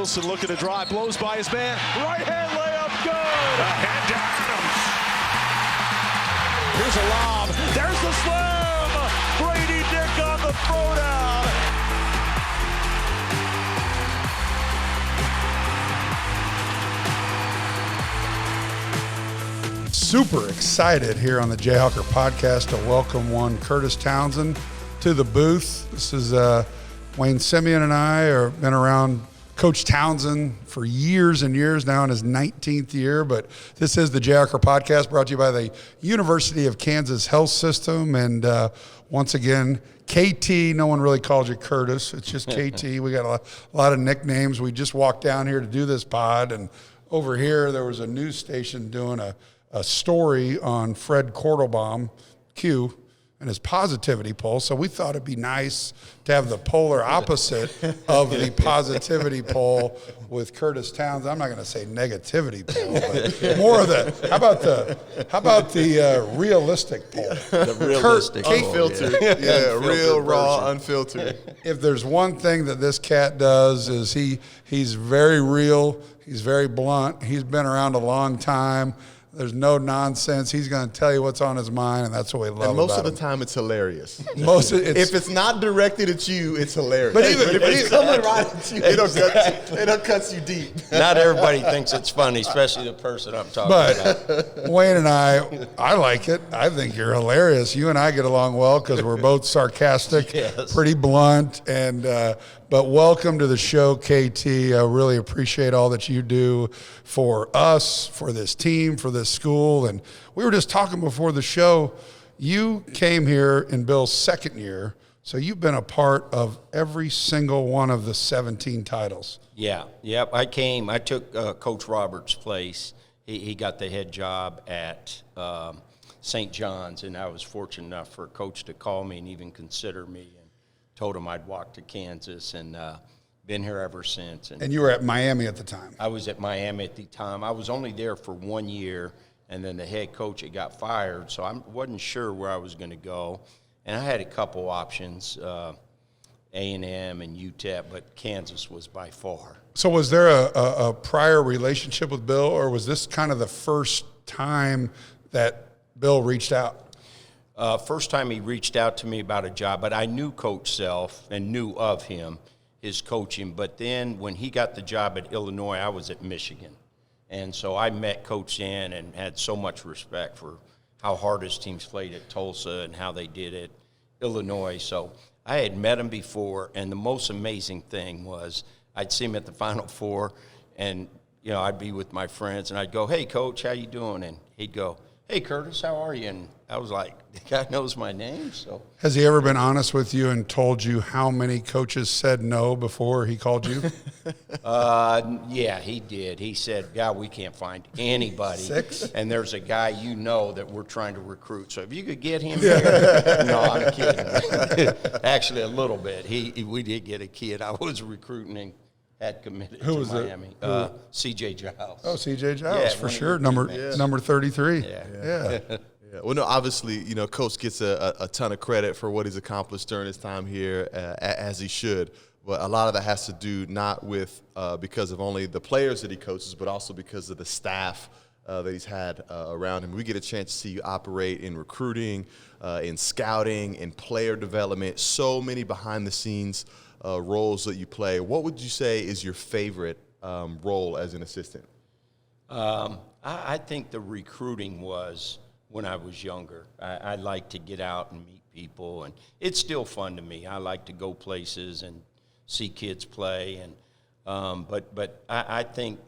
Wilson looking to drive, blows by his man. Right hand layup, good. Hand to Adams. Here's a lob. There's the slam. Brady Dick on the throwdown. Super excited here on the Jayhawker Podcast to welcome one Kurtis Townsend to the booth. This is Wayne Simeon and I have been around Coach Townsend for years and years now in his 19th year, but this is the Jayhawker Podcast brought to you by the University of Kansas Health System. And once again, KT, no one really calls you Kurtis. It's just KT. We got a lot of nicknames. We just walked down here to do this pod, and over here there was a news station doing a story on Fred Kortelbaum, Q, and his positivity poll. So we thought it'd be nice to have the polar opposite of the positivity poll with Kurtis Townsend. I'm not going to say negativity poll, but more of the. How about the realistic poll? The realistic poll, unfiltered, real, raw, unfiltered. If there's one thing that this cat does is he's very real. He's very blunt. He's been around a long time. There's no nonsense. He's going to tell you what's on his mind, and that's what we love about him. And most of the time, it's hilarious. If it's not directed at you, it's hilarious. But if it's coming right at you, it cuts you deep. Not everybody thinks it's funny, especially the person I'm talking about. Wayne and I like it. I think you're hilarious. You and I get along well because we're both sarcastic, yes. Pretty blunt, and but welcome to the show, KT. I really appreciate all that you do for us, for this team, for this school. And we were just talking before the show. You came here in Bill's second year, so you've been a part of every single one of the 17 titles. Yeah, yep. I took Coach Roberts' place. He got the head job at St. John's, and I was fortunate enough for a coach to call me and even consider me. Told him I'd walk to Kansas, and been here ever since. And you were at Miami at the time. I was at Miami at the time. I was only there for 1 year, and then the head coach had got fired, so I wasn't sure where I was going to go. And I had a couple options, A&M and UTEP, but Kansas was by far. So was there a prior relationship with Bill, or was this kind of the first time that Bill reached out? First time he reached out to me about a job, but I knew Coach Self and knew of him, his coaching. But then when he got the job at Illinois, I was at Michigan. And so I met Coach Dan and had so much respect for how hard his teams played at Tulsa and how they did at Illinois. So I had met him before, and the most amazing thing was I'd see him at the Final Four, and I'd be with my friends, and I'd go, "Hey, Coach, how you doing?" And he'd go, "Hey, Kurtis, how are you?" And I was like, the guy knows my name. So has he ever been honest with you and told you how many coaches said no before he called you? Yeah, he did. He said, "Yeah, we can't find anybody." 6? And there's a guy that we're trying to recruit. So if you could get him here. No, I'm kidding. Actually, a little bit. We did get a kid I was recruiting and had committed to Miami. C.J. Giles. Oh, C.J. Giles, for sure. Number 33. Yeah. Well, no, obviously, Coach gets a ton of credit for what he's accomplished during his time here, as he should. But a lot of that has to do not with because of only the players that he coaches, but also because of the staff that he's had around him. We get a chance to see you operate in recruiting, in scouting, in player development, so many behind-the-scenes roles that you play. What would you say is your favorite role as an assistant? I think the recruiting was when I was younger. I like to get out and meet people, and it's still fun to me. I like to go places and see kids play, and but I think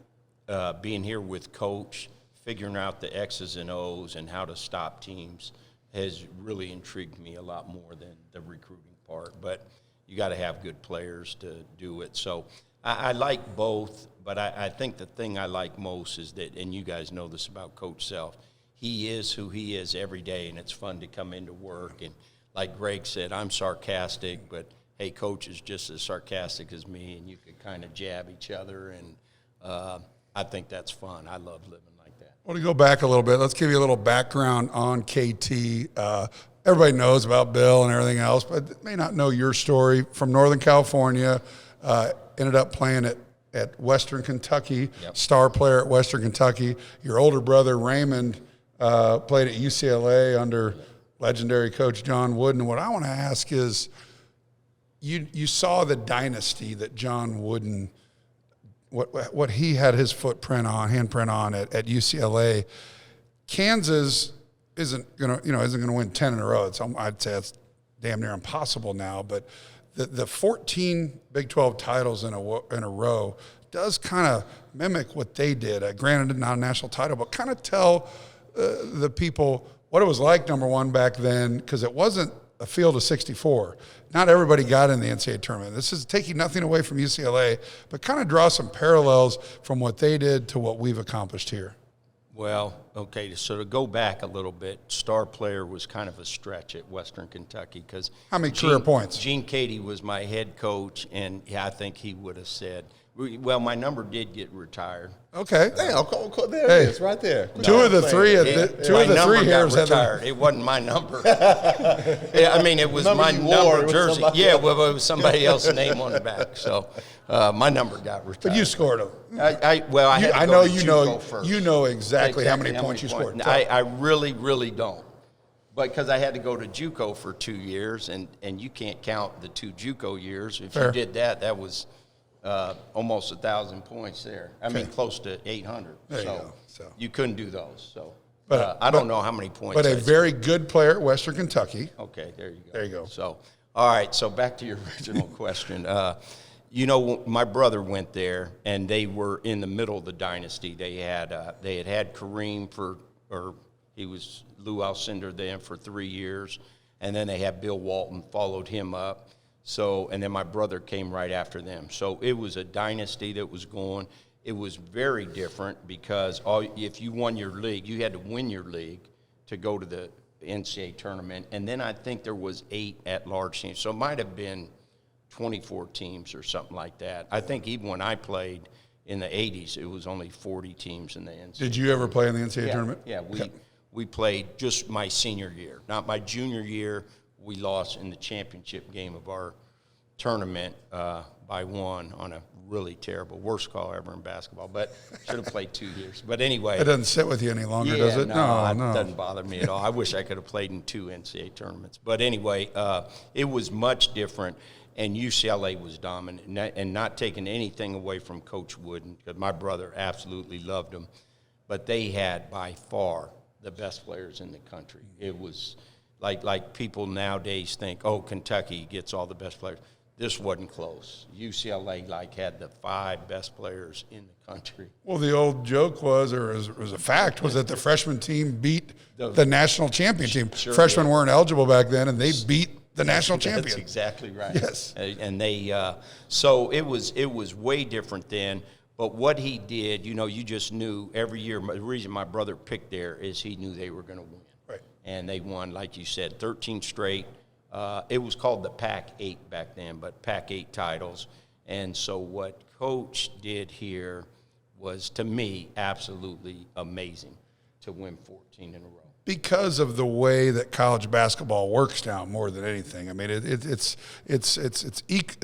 being here with Coach, figuring out the X's and O's and how to stop teams has really intrigued me a lot more than the recruiting part. But you got to have good players to do it. So I like both, but I think the thing I like most is that, and you guys know this about Coach Self, he is who he is every day, and it's fun to come into work. And like Greg said, I'm sarcastic, but, hey, Coach is just as sarcastic as me, and you could kind of jab each other, and I think that's fun. I love living like that. Well, to go back a little bit, let's give you a little background on KT. Everybody knows about Bill and everything else, but may not know your story. From Northern California, ended up playing at at Western Kentucky, Yep. star player at Western Kentucky. Your older brother, Raymond, played at UCLA under legendary coach John Wooden. What I want to ask is, you saw the dynasty that John Wooden, what he had his handprint on at UCLA. Kansas isn't gonna win 10 in a row. I'd say it's damn near impossible now. But the 14 Big 12 titles in a row does kind of mimic what they did. Granted, not a national title, but kind of tell the people what it was like, number one, back then, because it wasn't a field of 64. Not everybody got in the NCAA tournament. This is taking nothing away from UCLA, but kind of draw some parallels from what they did to what we've accomplished here. Well, okay, so to go back a little bit, star player was kind of a stretch at Western Kentucky because How many career points? Gene Cady was my head coach, and I think he would have said, well, my number did get retired. Okay. Damn, there it is, right there. Two of the three My number here got retired. It wasn't my number. I mean, it was my number jersey. Yeah, well, it was somebody else's name on the back. So my number got retired. But you scored them. I know you know exactly how many points you scored. I really, really don't. But because I had to go to JUCO for 2 years, and you can't count the 2 JUCO years. If you did that, that was almost 1,000 points there. I mean, close to 800. There you go. So you couldn't do those. So I don't know how many points. But a very good player at Western Kentucky. Okay, there you go. There you go. So, all right. So back to your original question. My brother went there, and they were in the middle of the dynasty. They had Kareem he was Lou Alcindor then for 3 years, and then they had Bill Walton followed him up. So, and then my brother came right after them. So it was a dynasty that was going. It was very different because if you won your league, you had to win your league to go to the NCAA tournament. And then I think there was 8 at-large teams. So it might have been 24 teams or something like that. I think even when I played in the 80s, it was only 40 teams in the NCAA. Did you ever play in the NCAA tournament? Yeah, we played just my senior year. Not my junior year. We lost in the championship game of our tournament by 1 on a really terrible, worst call ever in basketball, but should have played 2 years. But anyway. It doesn't sit with you any longer, does it? No, it doesn't bother me at all. I wish I could have played in 2 NCAA tournaments. But anyway, it was much different, and UCLA was dominant, and not taking anything away from Coach Wooden, because my brother absolutely loved him, but they had by far the best players in the country. It was like people nowadays think, oh, Kentucky gets all the best players. This wasn't close. UCLA had the 5 best players in the country. Well, the old joke was, or was a fact, was that the freshman team beat the national champion team. Sure Freshmen did. weren't eligible back then, and they beat the national champion. That's exactly right. Yes. And they so it was way different then. But what he did, you just knew every year. The reason my brother picked there is he knew they were going to win. Right. And they won, like you said, 13 straight. It was called the Pac-8 back then, but Pac-8 titles. And so what Coach did here was, to me, absolutely amazing to win 14 in a row. Because of the way that college basketball works now, more than anything. I mean, it's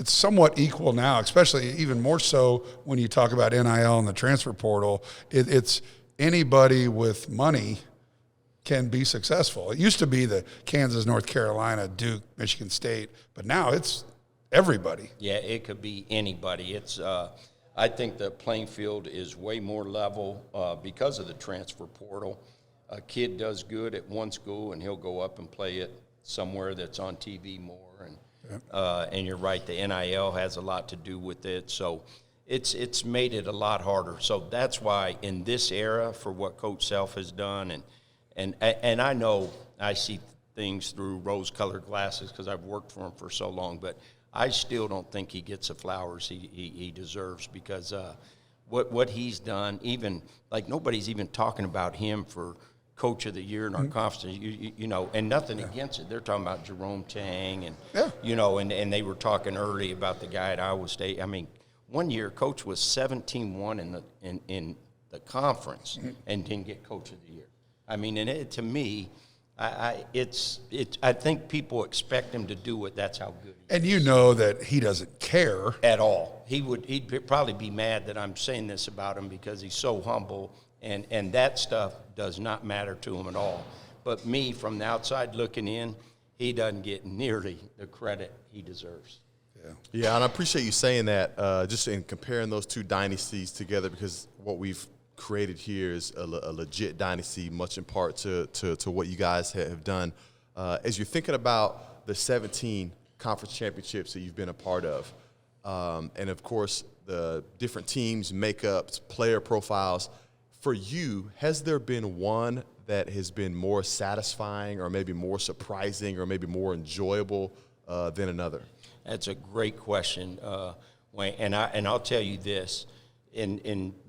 somewhat equal now, especially even more so when you talk about NIL and the transfer portal. It's anybody with money can be successful. It used to be the Kansas, North Carolina, Duke, Michigan State, but now it's everybody. Yeah, it could be anybody. It's I think the playing field is way more level because of the transfer portal. A kid does good at one school, and he'll go up and play it somewhere that's on TV more. And you're right, the NIL has a lot to do with it. So it's made it a lot harder. So that's why in this era, for what Coach Self has done, and I know I see things through rose-colored glasses because I've worked for him for so long, but I still don't think he gets the flowers he deserves because what he's done, even like nobody's even talking about him for Coach of the Year in our conference, and nothing against it. They're talking about Jerome Tang and they were talking early about the guy at Iowa State. I mean, one year Coach was 17-1 in the conference and didn't get Coach of the Year. I mean, and to me, I think people expect him to do it. That's how good he is. And you know that he doesn't care. At all. He'd probably be mad that I'm saying this about him because he's so humble, and that stuff does not matter to him at all. But me, from the outside looking in, he doesn't get nearly the credit he deserves. Yeah, and I appreciate you saying that, just in comparing those two dynasties together, because what we've created here is a legit dynasty, much in part to what you guys have done. As you're thinking about the 17 conference championships that you've been a part of, and of course the different teams, makeups, player profiles, for you, has there been one that has been more satisfying or maybe more surprising or maybe more enjoyable than another? That's a great question, Wayne. And I'll tell you this,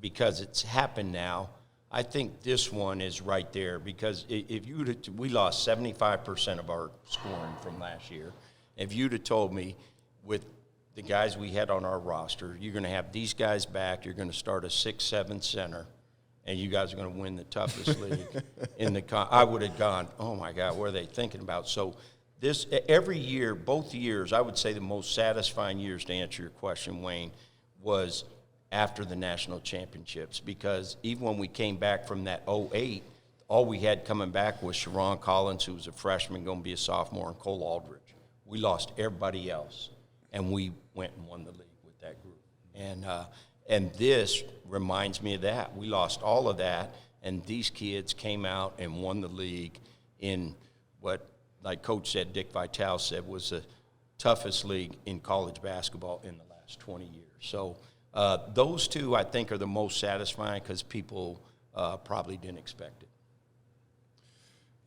because it's happened now, I think this one is right there. Because we lost 75% of our scoring from last year. If you'd have told me with the guys we had on our roster, you're going to have these guys back, you're going to start a 6-7 center, and you guys are going to win the toughest league I would have gone, oh my God, what are they thinking about? So this every year, both years, I would say the most satisfying years, to answer your question, Wayne, was after the national championships, because even when we came back from that 2008, all we had coming back was Sharon Collins, who was a freshman, going to be a sophomore, and Cole Aldridge. We lost everybody else, and we went and won the league with that group. And this reminds me of that. We lost all of that, and these kids came out and won the league in what, like Coach said, Dick Vitale said, was the toughest league in college basketball in the last 20 years. So those two, I think, are the most satisfying because people probably didn't expect it.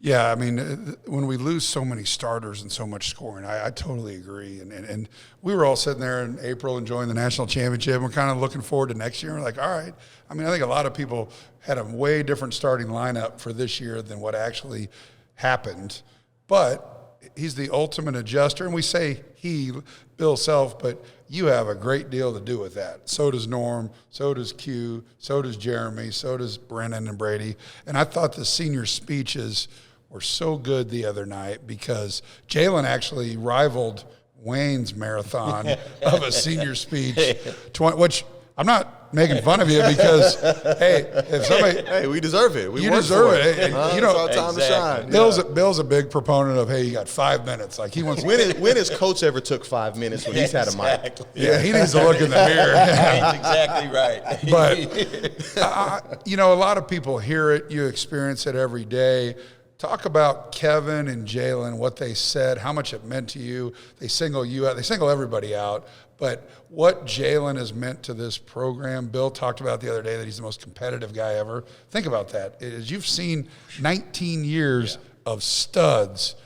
Yeah, I mean, when we lose so many starters and so much scoring, I totally agree. And we were all sitting there in April enjoying the national championship, and we're kind of looking forward to next year. We're like, all right. I mean, I think a lot of people had a way different starting lineup for this year than what actually happened. But he's the ultimate adjuster, and we say he, Bill Self, but you have a great deal to do with that. So does Norm, so does Q, so does Jeremy, so does Brennan and Brady. And I thought the senior speeches were so good the other night because Jalen actually rivaled Wayne's marathon of a senior speech, which I'm not making fun of you because, hey, if somebody – Hey, we deserve it. You deserve it. It's our time to shine. Bill's a big proponent of, hey, you got 5 minutes. Like he wants. When has Coach ever took 5 minutes when he's had a mic? Yeah, he needs to look in the mirror. That's exactly right. But, a lot of people hear it. You experience it every day. Talk about Kevin and Jalen, what they said, how much it meant to you. They single you out. They single everybody out. But what Jalen has meant to this program, Bill talked about the other day that he's the most competitive guy ever. Think about that. As you've seen 19 years of studs,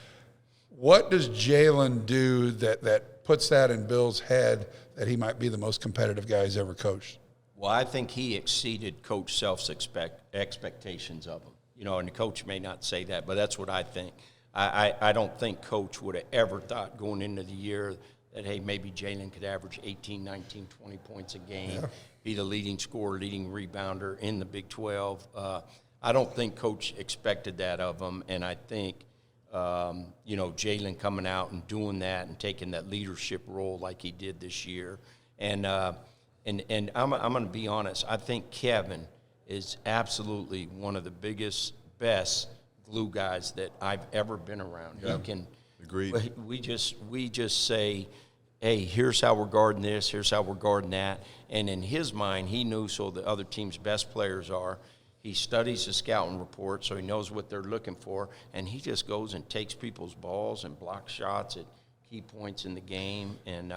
what does Jalen do that puts that in Bill's head that he might be the most competitive guy he's ever coached? Well, I think he exceeded Coach Self's expectations of him. And the coach may not say that, but that's what I think. I don't think Coach would have ever thought going into the year that, hey, maybe Jalen could average 18, 19, 20 points a game, be the leading scorer, leading rebounder in the Big 12. I don't think Coach expected that of him, and I think, Jalen coming out and doing that and taking that leadership role like he did this year. And I'm going to be honest, I think Kevin is absolutely one of the biggest, best glue guys that I've ever been around. Yeah. Agreed. We just say, hey, here's how we're guarding this, here's how we're guarding that. And in his mind, he knew so the other team's best players are. He studies the scouting report, so he knows what they're looking for, and he just goes and takes people's balls and blocks shots at key points in the game. And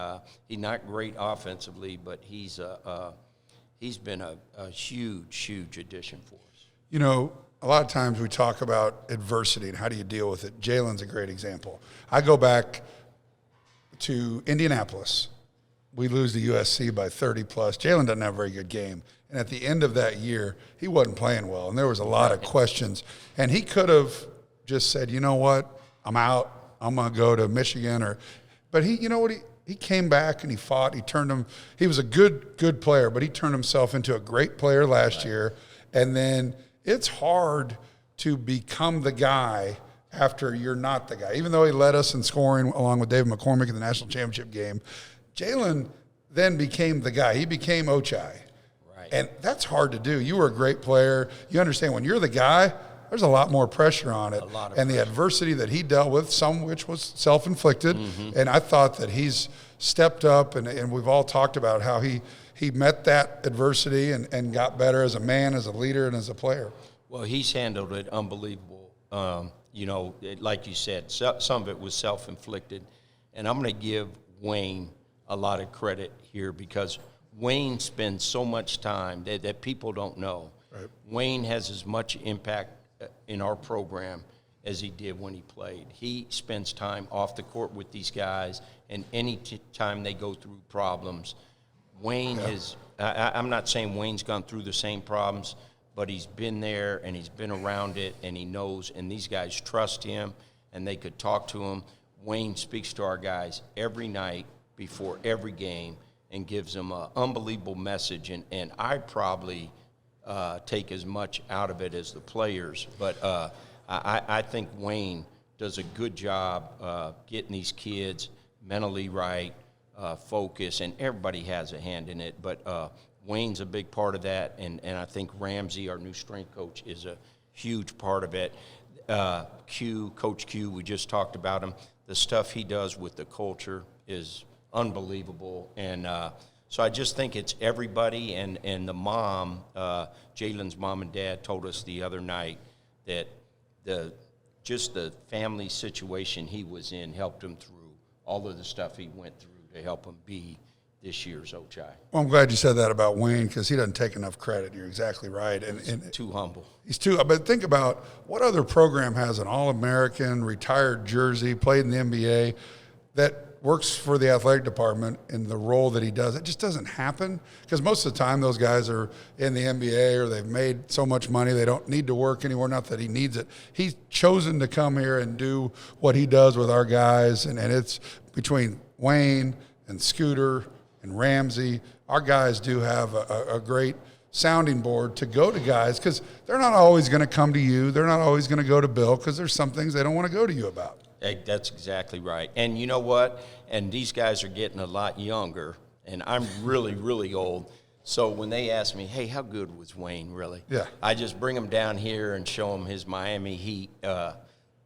he's not great offensively, but he's been a huge, huge addition for us. A lot of times we talk about adversity and how do you deal with it. Jalen's a great example. I go back to Indianapolis. We lose to USC by 30-plus. Jalen doesn't have a very good game. And at the end of that year, he wasn't playing well, and there was a lot of questions. And he could have just said, you know what, I'm out. I'm going to go to Michigan. But he came back and he fought. He was a good player, but he turned himself into a great player last year. And then it's hard to become the guy after you're not the guy. Even though he led us in scoring along with David McCormick in the national championship game, Jalen then became the guy. He became Ochai. Right. And that's hard to do. You were a great player. You understand when you're the guy, there's a lot more pressure on it. And the adversity that he dealt with, some which was self-inflicted. Mm-hmm. And I thought that he's stepped up, and we've all talked about how he met that adversity and got better as a man, as a leader, and as a player. Well, he's handled it unbelievable. Like you said, some of it was self-inflicted. And I'm going to give Wayne a lot of credit here because Wayne spends so much time that people don't know. Right. Wayne has as much impact in our program as he did when he played. He spends time off the court with these guys, and any time they go through problems, Wayne has – I'm not saying Wayne's gone through the same problems, but he's been there and he's been around it and he knows, and these guys trust him and they could talk to him. Wayne speaks to our guys every night before every game and gives them an unbelievable message, and I probably – take as much out of it as the players. But I think Wayne does a good job getting these kids mentally right, focus, and everybody has a hand in it. But Wayne's a big part of that, and I think Ramsey, our new strength coach, is a huge part of it. Coach Q, we just talked about him. The stuff he does with the culture is unbelievable, and so I just think it's everybody, and the mom, Jalen's mom and dad told us the other night that the family situation he was in helped him through all of the stuff he went through to help him be this year's Ochai. Well, I'm glad you said that about Wayne because he doesn't take enough credit. You're exactly right. And too humble. He's too. But think about what other program has an All-American, retired jersey, played in the NBA, that works for the athletic department in the role that he does. It just doesn't happen because most of the time those guys are in the NBA or they've made so much money they don't need to work anymore, not that he needs it. He's chosen to come here and do what he does with our guys, and it's between Wayne and Scooter and Ramsey. Our guys do have a great sounding board to go to guys because they're not always going to come to you. They're not always going to go to Bill because there's some things they don't want to go to you about. That's exactly right. And you know what? And these guys are getting a lot younger, and I'm really, really old. So when they ask me, hey, how good was Wayne really? Yeah. I just bring him down here and show him his Miami Heat,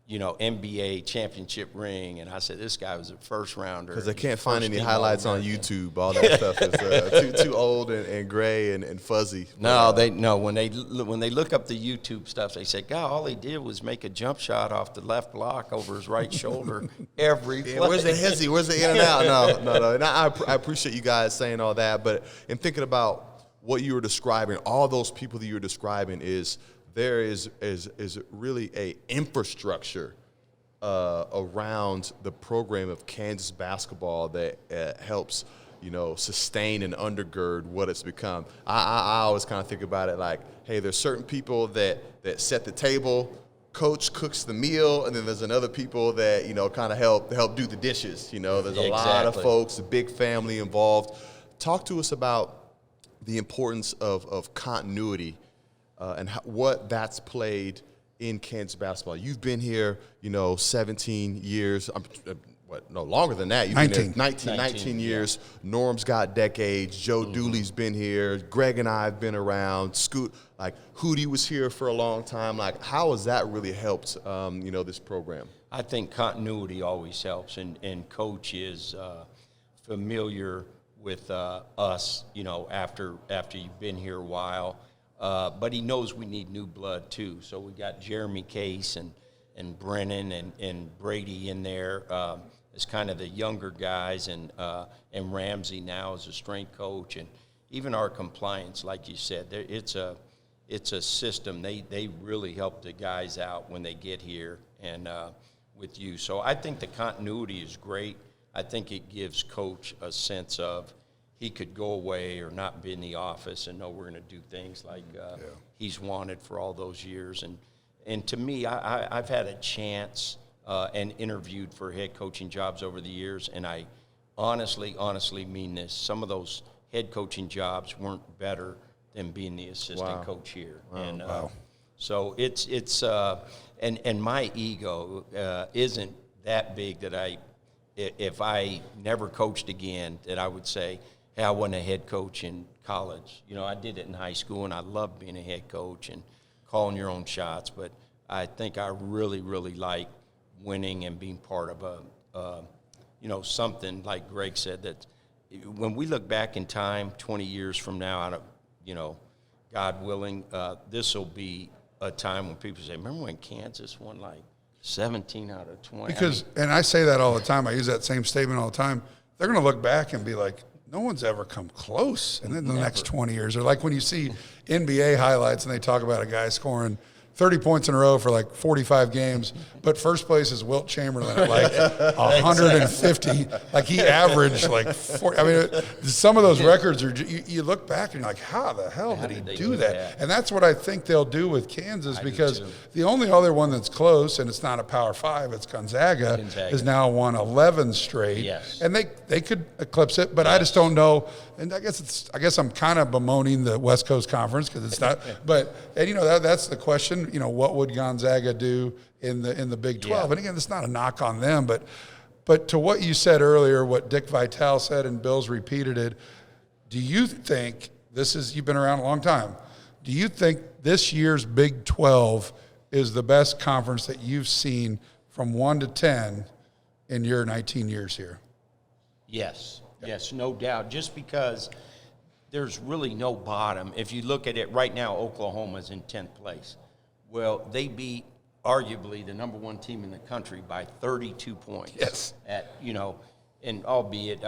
NBA championship ring. And I said, this guy was a first-rounder. Because I can't find any highlights on YouTube. All that stuff is too old and gray and fuzzy. No, when they look up the YouTube stuff, they say, God, all he did was make a jump shot off the left block over his right shoulder every play. Where's the hezzy? Where's the in and out? No. And I appreciate you guys saying all that. But in thinking about what you were describing, all those people that you were describing there is really a infrastructure around the program of Kansas basketball that helps, sustain and undergird what it's become. I always kind of think about it like, hey, there's certain people that set the table, coach cooks the meal, and then there's another people that, kind of help do the dishes. There's a lot of folks, a big family involved. Talk to us about the importance of continuity and what that's played in Kansas basketball. You've been here, 17 years. Longer than that. You've 19. been here 19 years. Yeah. Norm's got decades. Joe Dooley's been here. Greg and I have been around. Scoot, Hootie was here for a long time. How has that really helped, this program? I think continuity always helps, and Coach is familiar with us, after you've been here a while. But he knows we need new blood, too. So we got Jeremy Case and Brennan and Brady in there as kind of the younger guys, and Ramsey now as a strength coach. And even our compliance, like you said, it's a system. They really help the guys out when they get here and with you. So I think the continuity is great. I think it gives Coach a sense of he could go away or not be in the office and know we're going to do things like he's wanted for all those years. And to me, I've had a chance and interviewed for head coaching jobs over the years, and I honestly mean this. Some of those head coaching jobs weren't better than being the assistant coach here. Wow. So it's and my ego isn't that big that if I never coached again, that I would say, hey, I wasn't a head coach in college. You know, I did it in high school, and I loved being a head coach and calling your own shots. But I think I really, really like winning and being part of something like Greg said, that when we look back in time, 20 years from now, God willing, this will be a time when people say, remember when Kansas won like 17 out of 20? Because, and I say that all the time, I use that same statement all the time, they're going to look back and be like, no one's ever come close. And then the next 20 years, or like when you see NBA highlights and they talk about a guy scoring 30 points in a row for like 45 games, but first place is Wilt Chamberlain at like 150. Like he averaged like 40. I mean, some of those records are, you look back and you're like, how the hell did he do that? And that's what I think they'll do with Kansas, because the only other one that's close, and it's not a Power 5, it's Gonzaga, is now won 11 straight. Yes. And they could eclipse it, but I just don't know. And I guess I'm kind of bemoaning the West Coast Conference because it's not. But that's the question. What would Gonzaga do in the Big 12? Yeah. And again, it's not a knock on them, but to what you said earlier, what Dick Vitale said, and Bill's repeated it. Do you think you've been around a long time? Do you think this year's Big 12 is the best conference that you've seen from 1 to 10 in your 19 years here? Yes. Yes, no doubt. Just because there's really no bottom. If you look at it right now, Oklahoma's in 10th place. Well, they beat arguably the number one team in the country by 32 points. Yes. And albeit,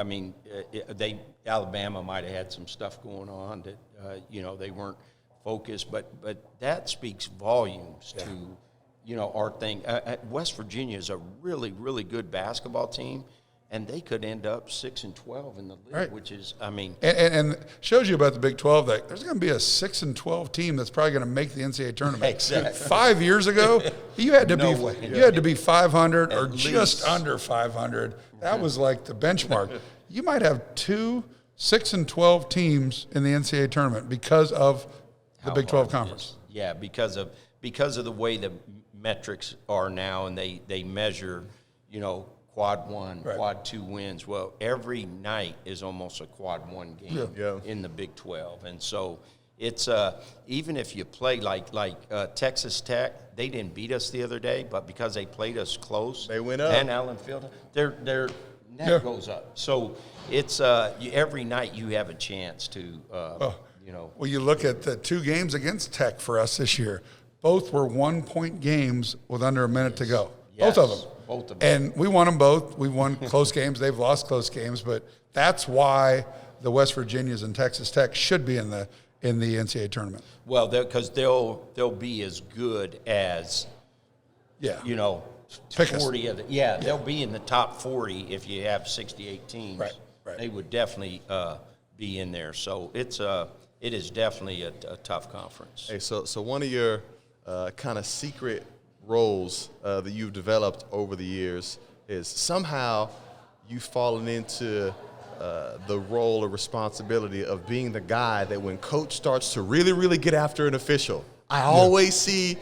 Alabama might have had some stuff going on that, they weren't focused, but that speaks volumes to, our thing. West Virginia is a really, really good basketball team. And they could end up 6-12 in the league, right, which is, and shows you about the Big 12 that there's going to be a 6-12 team that's probably going to make the NCAA tournament. Exactly. 5 years ago, you had to be 500 or just under 500. That was like the benchmark. You might have 2 6-12 teams in the NCAA tournament because of the Big 12 conference. Yeah, because of the way the metrics are now, and they measure, quad 1, quad 2 wins. Well, every night is almost a quad 1 game in the Big 12. And so it's even if you play like Texas Tech, they didn't beat us the other day, but because they played us close, they went up. And Allen Field, their net goes up. So it's every night you have a chance to, Well, you look at the 2 games against Tech for us this year. Both were 1-point games with under a minute to go. Yes. Both of them. And we won them both. We won close games. They've lost close games, but that's why the West Virginias and Texas Tech should be in the NCAA tournament. Well, because they'll be as good as 40 of the they'll be in the top 40 if you have 68 teams. Right. They would definitely be in there. So it is definitely a tough conference. Hey, so one of your kind of secret roles that you've developed over the years is somehow you've fallen into the role or responsibility of being the guy that when coach starts to really, really get after an official, I always see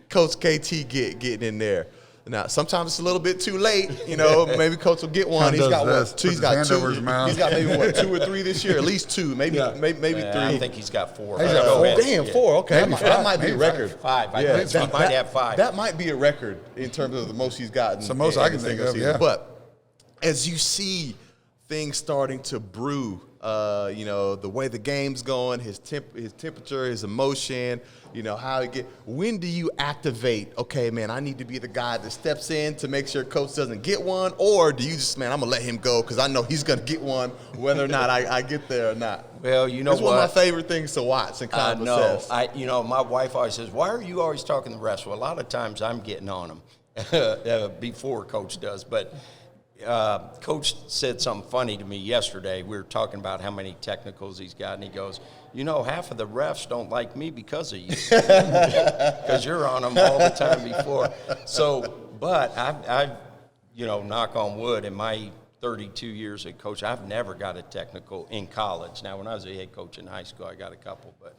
Coach KT getting in there. Now, sometimes it's a little bit too late. Maybe coach will get one. He's got two. He's got 2. He's got maybe 2 or 3 this year. At least 2, maybe 3. I think he's got 4. He's got 4. Damn, 4. Okay, that might be a record. 5. I think he might have 5. That might be a record in terms of the most he's gotten. It's the most I can think of. Yeah. But as you see things starting to brew, the way the game's going, his temperature, his emotion, how he when do you activate, okay, man, I need to be the guy that steps in to make sure coach doesn't get one, or do you just, man, I'm going to let him go because I know he's going to get one whether or not I get there or not? Well, it's one of my favorite things to watch and kind of assess. My wife always says, why are you always talking to the refs? Well, a lot of times I'm getting on them before coach does, but Coach said something funny to me yesterday. We were talking about how many technicals he's got, and he goes, half of the refs don't like me because of you, because you're on them all the time before. So, but I've knock on wood, in my 32 years as coach, I've never got a technical in college. Now, when I was a head coach in high school, I got a couple, but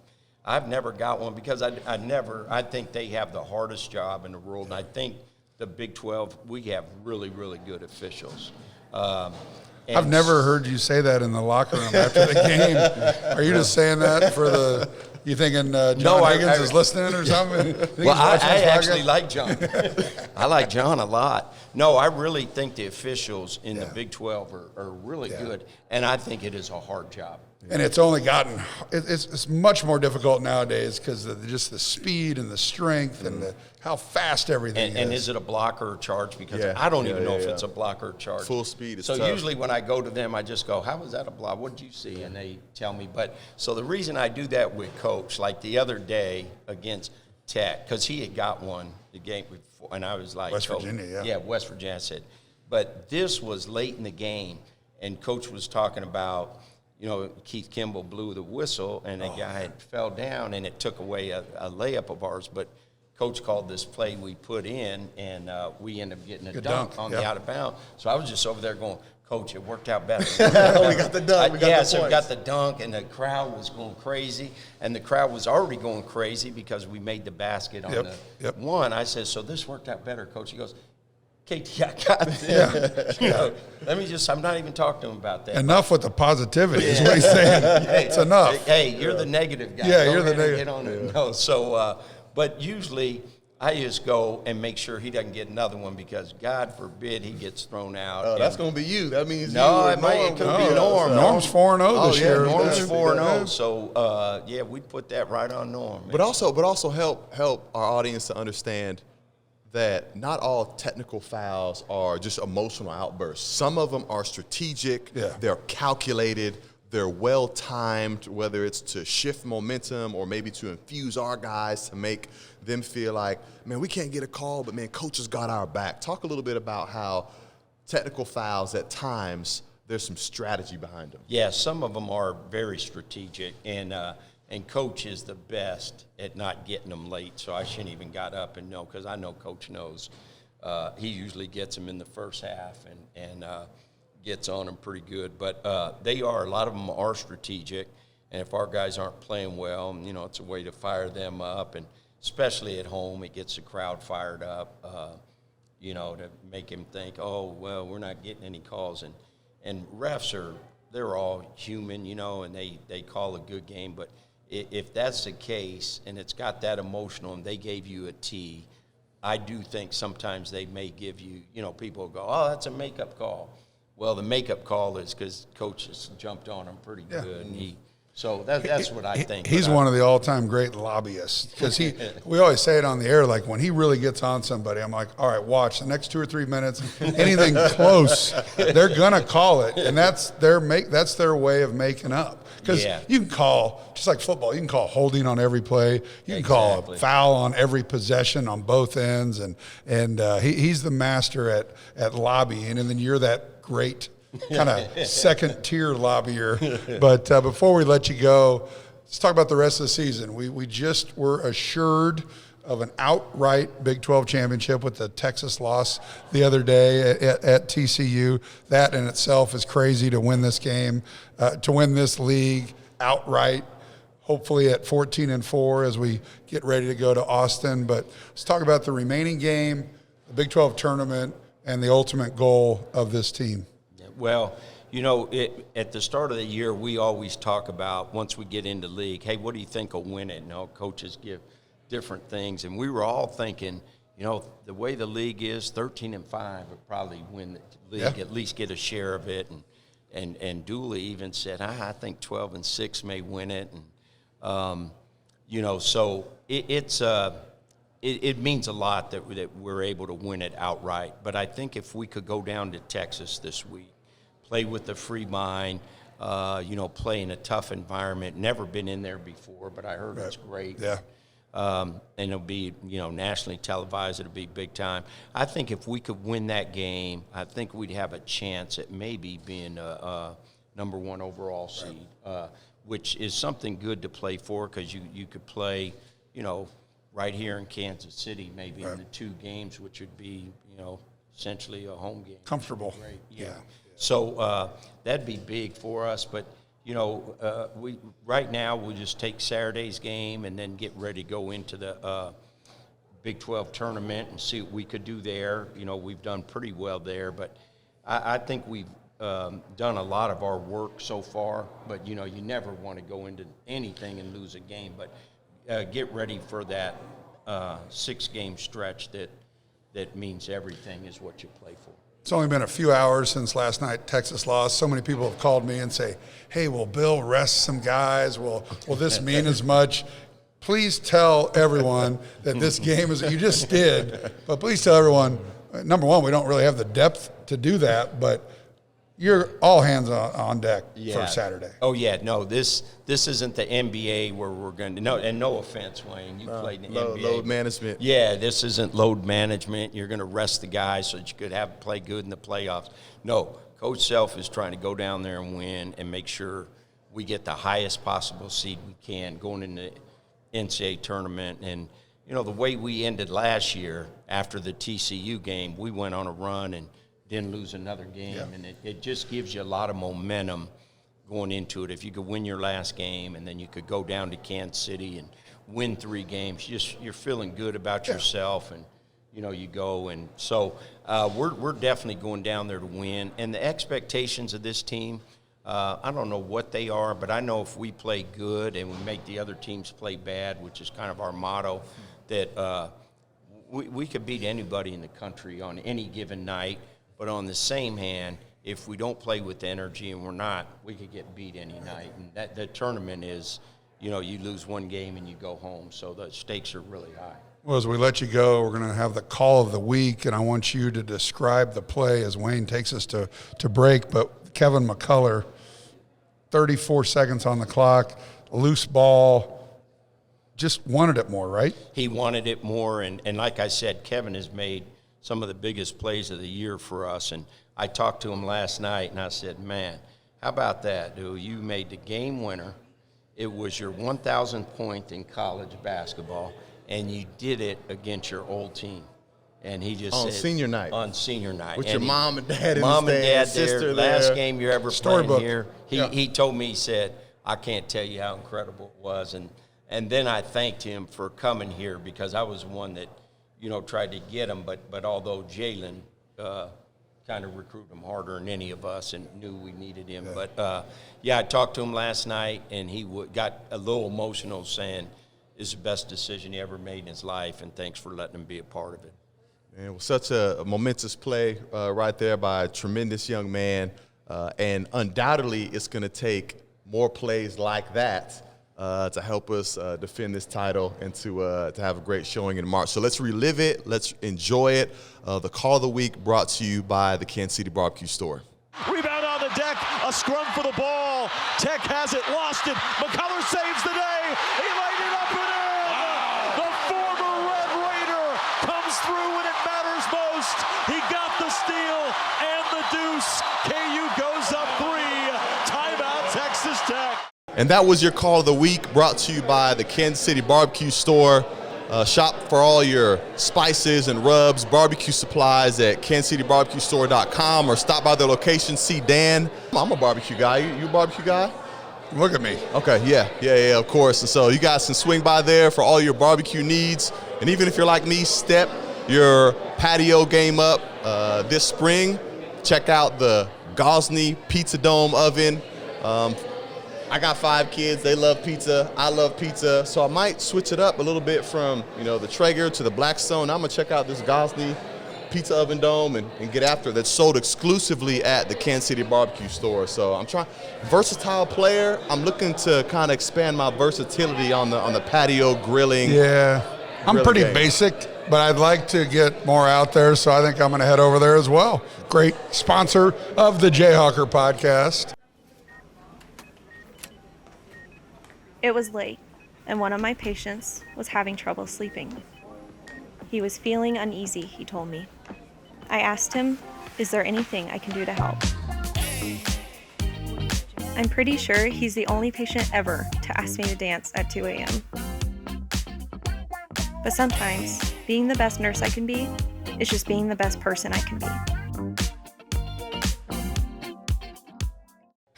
I've never got one because I think they have the hardest job in the world, and I think the Big 12, we have really, really good officials. I've never heard you say that in the locker room after the game. Are you just saying that for the? You thinking John Higgins is listening or something? Well, I actually like John. I like John a lot. No, I really think the officials in the Big 12 are really good, and I think it is a hard job. And it's only gotten it's much more difficult nowadays because of just the speed and the strength and how fast everything is. And is it a blocker or charge? Because I don't even know if it's a blocker or charge. Full speed is so tough. Usually when I go to them, I just go, how was that a block? What did you see? And they tell me. But so the reason I do that with Coach, like the other day against Tech, because he had got one the game before, and I was like, West Virginia, yeah. West Virginia. I said, but this was late in the game, and Coach was talking about, Keith Kimball blew the whistle, and the guy had fell down, and it took away a layup of ours. But Coach called this play we put in, and we ended up getting a dunk on the out of bounds. So I was just over there going, Coach, it worked out better. We got the dunk. We got the dunk, and the crowd was going crazy. And the crowd was already going crazy because we made the basket on the one. I said, so this worked out better, Coach. He goes, KT, I got this. I'm not even talking to him about that. Enough with the positivity is what he's saying. It's enough. Hey, you're the negative guy. Yeah, you're the negative. Get on it. No, so, but usually I just go and make sure he doesn't get another one because God forbid he gets thrown out. That's going to be you. That means it could be Norm. Norm's 4-0 this year. Norm's 4-0. So, we put that right on Norm. But also help our audience to understand that not all technical fouls are just emotional outbursts. Some of them are strategic. Yeah. They're calculated. They're well-timed, whether it's to shift momentum or maybe to infuse our guys to make them feel like, man, we can't get a call, but, man, Coach has got our back. Talk a little bit about how technical fouls at times, there's some strategy behind them. Yeah, some of them are very strategic, and Coach is the best at not getting them late, so I shouldn't even got up and know because I know Coach knows. He usually gets them in the first half and gets on them pretty good. But a lot of them are strategic, and if our guys aren't playing well, it's a way to fire them up, and especially at home, it gets the crowd fired up, to make him think, oh, well, we're not getting any calls. And refs they're all human, and they call a good game, but if that's the case and it's got that emotional and they gave you a T, I do think sometimes they may give you, people go, oh, that's a makeup call. Well, the makeup call is because Coach has jumped on him pretty good. And so that's what I think. He's one of the all-time great lobbyists because we always say it on the air, like when he really gets on somebody, I'm like, all right, watch the next 2 or 3 minutes, anything close, they're going to call it. And that's their way of making up. Because you can call, just like football, you can call holding on every play. You can call a foul on every possession on both ends. And he's the master at lobbying. And then you're that great kind of second-tier lobbyer. But before we let you go, let's talk about the rest of the season. We just were assured of an outright Big 12 championship with the Texas loss the other day at TCU. That in itself is crazy to win this game, to win this league outright, hopefully at 14-4 as we get ready to go to Austin. But let's talk about the remaining game, the Big 12 tournament, and the ultimate goal of this team. Well, at the start of the year, we always talk about once we get into league, hey, what do you think will win it? Coaches give different things, and we were all thinking, the way the league is, 13-5 would probably win the league, at least get a share of it. And Dooley even said, I think 12-6 may win it. And so it means a lot that we're able to win it outright. But I think if we could go down to Texas this week, play with a free mind, play in a tough environment. Never been in there before, but I heard it's great. Yeah. And it'll be, nationally televised. It'll be big time. I think if we could win that game, I think we'd have a chance at maybe being a number 1 overall seed, which is something good to play for because you could play, right here in Kansas City, maybe in the 2 games, which would be, essentially a home game. Comfortable. Great. Yeah. So that'd be big for us. But, we right now we'll just take Saturday's game and then get ready to go into the Big 12 tournament and see what we could do there. We've done pretty well there, but I think we've done a lot of our work so far. But, you never want to go into anything and lose a game. But get ready for that 6-game stretch that means everything is what you play for. It's only been a few hours since last night Texas lost. So many people have called me and say, hey, will Bill rest some guys? Will this mean as much? Please tell everyone that this game is – you just did. But please tell everyone, number one, we don't really have the depth to do that, but you're all hands on deck for Saturday. Oh, yeah. No, this isn't the NBA where we're going to – no offense, Wayne. You played in the NBA. Load management. Yeah, this isn't load management. You're going to rest the guys so that you could play good in the playoffs. No, Coach Self is trying to go down there and win and make sure we get the highest possible seed we can going into the NCAA tournament. And, the way we ended last year after the TCU game, we went on a run and didn't lose another game. Yeah. And it just gives you a lot of momentum going into it. If you could win your last game and then you could go down to Kansas City and win 3 games, you're feeling good about yourself and, you go. And so we're definitely going down there to win. And the expectations of this team, I don't know what they are, but I know if we play good and we make the other teams play bad, which is kind of our motto, that we could beat anybody in the country on any given night. But on the same hand, if we don't play with energy and we're not, we could get beat any night. And the tournament is, you lose one game and you go home. So the stakes are really high. Well, as we let you go, we're going to have the call of the week, and I want you to describe the play as Wayne takes us to break. But Kevin McCullough, 34 seconds on the clock, loose ball, just wanted it more, right? He wanted it more, and like I said, Kevin has made some of the biggest plays of the year for us. And I talked to him last night, and I said, man, how about that, dude? You made the game winner. It was your 1,000th point in college basketball, and you did it against your old team. And he just said, senior night. On senior night. With your mom and dad in mom the and dad sister there, last there. game you're ever Storybook. playing here. He told me, he said, I can't tell you how incredible it was. And then I thanked him for coming here because I was one that, tried to get him. But although Jalen kind of recruited him harder than any of us and knew we needed him. Yeah. But, I talked to him last night, and he got a little emotional saying it's the best decision he ever made in his life, and thanks for letting him be a part of it. And it was such a momentous play right there by a tremendous young man. And undoubtedly it's going to take more plays like that to help us defend this title and to have a great showing in March. So let's relive it. Let's enjoy it. The Call of the Week brought to you by the Kansas City Barbecue Store. Rebound on the deck, a scrum for the ball. Tech has it, lost it. McCullough saves the day. He laid it up and in. Wow. The former Red Raider comes through when it matters most. He got the steal and the deuce. KU goes up 3. Timeout, Texas Tech. And that was your Call of the Week, brought to you by the Kansas City Barbecue Store. Shop for all your spices and rubs, barbecue supplies at kansascitybarbecuestore.com or stop by their location, see Dan. I'm a barbecue guy. You a barbecue guy? Look at me. Okay, yeah, of course. And so you guys can swing by there for all your barbecue needs. And even if you're like me, step your patio game up this spring. Check out the Gosney Pizza Dome oven. I got 5 kids. They love pizza. I love pizza. So I might switch it up a little bit from, the Traeger to the Blackstone. I'm going to check out this Gosney Pizza Oven Dome and get after it. That's sold exclusively at the Kansas City Barbecue Store. So I'm trying, versatile player. I'm looking to kind of expand my versatility on the patio grilling. Yeah, I'm pretty basic, but I'd like to get more out there, so I think I'm going to head over there as well. Great sponsor of the Jayhawker Podcast. It was late, and one of my patients was having trouble sleeping. He was feeling uneasy, he told me. I asked him, is there anything I can do to help? I'm pretty sure he's the only patient ever to ask me to dance at 2 a.m. But sometimes, being the best nurse I can be is just being the best person I can be.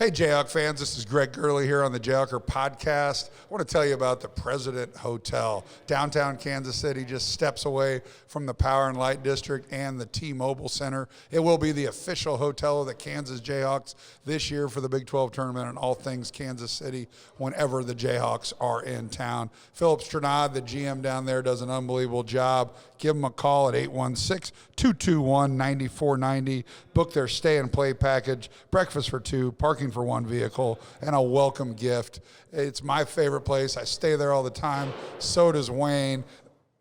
Hey, Jayhawk fans, this is Greg Gurley here on the Jayhawker Podcast. I want to tell you about the President Hotel. Downtown Kansas City, just steps away from the Power and Light District and the T-Mobile Center. It will be the official hotel of the Kansas Jayhawks this year for the Big 12 tournament and all things Kansas City whenever the Jayhawks are in town. Philip Stranad, the GM down there, does an unbelievable job. Give them a call at 816-221-9490. Book their stay and play package, breakfast for two, parking for one vehicle, and a welcome gift. It's my favorite place. I stay there all the time. So does Wayne.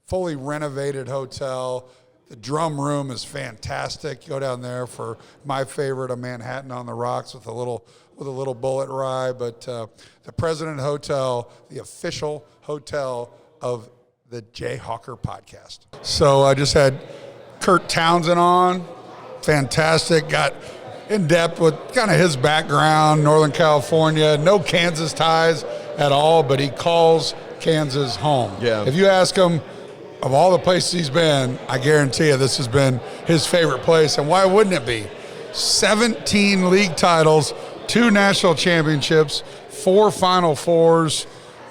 Fully renovated hotel. The drum room is fantastic. Go down there for my favorite, a Manhattan on the rocks with a little bullet rye. But the President Hotel, the official hotel of the Jayhawker Podcast. So I just had Kurtis Townsend on. Fantastic. Got in depth with kind of his background, Northern California, no Kansas ties at all, but he calls Kansas home. Yeah. If you ask him, of all the places he's been, I guarantee you this has been his favorite place. And why wouldn't it be? 17 league titles, 2 national championships, 4 Final Fours,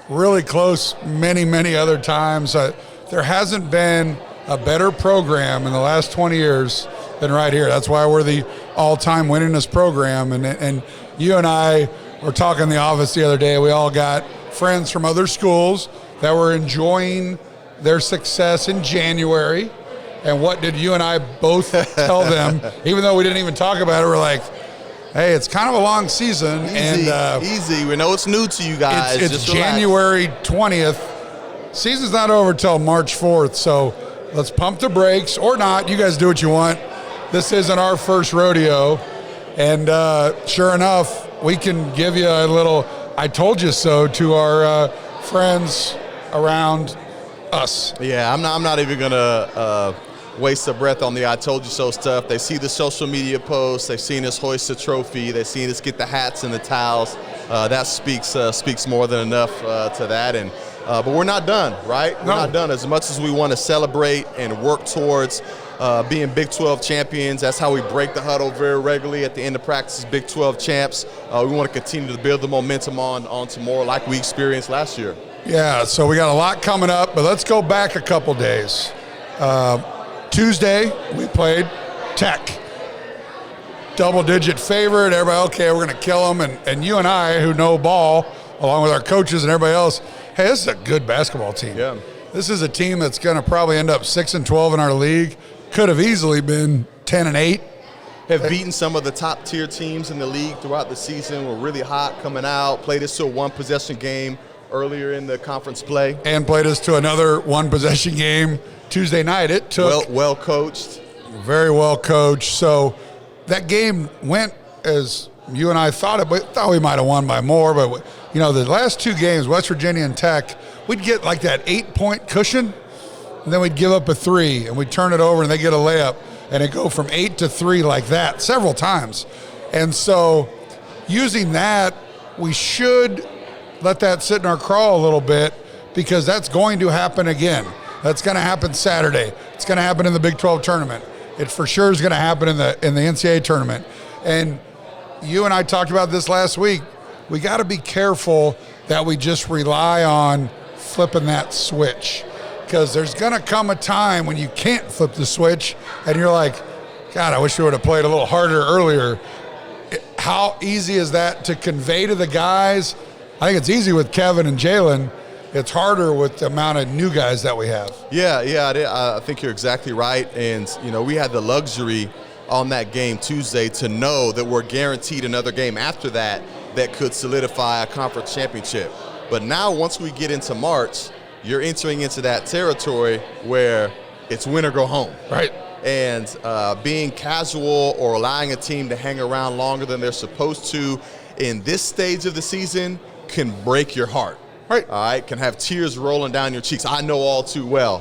really close many, many other times. There hasn't been a better program in the last 20 years than right here. That's why we're the all-time winningest program. And you and I were talking in the office the other day. We all got friends from other schools that were enjoying their success in January. And what did you and I both tell them? Even though we didn't even talk about it, we're like, hey, it's kind of a long season. Easy. We know it's new to you guys. It's Just January 20th. Season's not over till March 4th, so let's pump the brakes, or not. You guys do what you want. This isn't our first rodeo. And sure enough, we can give you a little I told you so to our friends around us. Yeah, I'm not even going to waste a breath on the I told you so stuff. They see the social media posts. They've seen us hoist a trophy. They've seen us get the hats and the towels. That speaks more than enough to that. And but we're not done, right? We're not done. As much as we want to celebrate and work towards being Big 12 champions, that's how we break the huddle very regularly at the end of practice, Big 12 champs. We want to continue to build the momentum on to more like we experienced last year. Yeah, so we got a lot coming up, but let's go back a couple days. Tuesday, we played Tech. Double-digit favorite. Everybody, okay, we're going to kill them. And you and I, who know ball, along with our coaches and everybody else, hey, this is a good basketball team. Yeah. This is a team that's going to probably end up 6-12 in our league. Could have easily been 10-8. Have beaten some of the top-tier teams in the league throughout the season. We're really hot coming out. Played us to a one-possession game earlier in the conference play. And played us to another one-possession game Tuesday night. It took well coached. Very well coached. So that game went as you and I thought it, but thought we might have won by more. But, you know, the last 2 games, West Virginia and Tech, we'd get like that 8-point cushion, and then we'd give up a 3, and we'd turn it over, and they get a layup, and it go from 8 to 3 like that several times. And so using that, we should let that sit in our craw a little bit, because that's going to happen again. That's going to happen Saturday. It's going to happen in the Big 12 tournament. It for sure is going to happen in the NCAA tournament. And you and I talked about this last week. We got to be careful that we just rely on flipping that switch, because there's going to come a time when you can't flip the switch and you're like, God, I wish we would have played a little harder earlier. How easy is that to convey to the guys? I think it's easy with Kevin and Jalen. It's harder with the amount of new guys that we have. Yeah, I think you're exactly right. And, you know, we had the luxury on that game Tuesday to know that we're guaranteed another game after that could solidify a conference championship. But now once we get into March, you're entering into that territory where it's win or go home. Right. And being casual or allowing a team to hang around longer than they're supposed to in this stage of the season can break your heart. Right. All right, can have tears rolling down your cheeks. I know all too well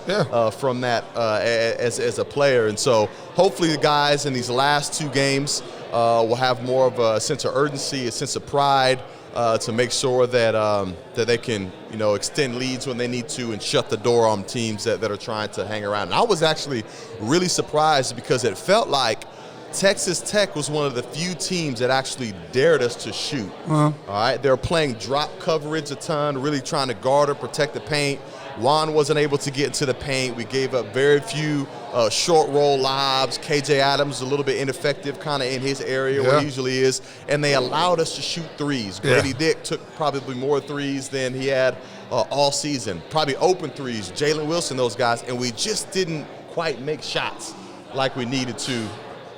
from that as a player. And so hopefully the guys in these last 2 games will have more of a sense of urgency, a sense of pride to make sure that they can, you know, extend leads when they need to and shut the door on teams that are trying to hang around. And I was actually really surprised because it felt like Texas Tech was one of the few teams that actually dared us to shoot. All right, they were playing drop coverage a ton, really trying to guard or protect the paint. Juan wasn't able to get into the paint. We gave up very few short roll lobs. KJ Adams a little bit ineffective kind of in his area where he usually is. And they allowed us to shoot threes. Grady Dick took probably more threes than he had all season. Probably open threes. Jalen Wilson, those guys. And we just didn't quite make shots like we needed to.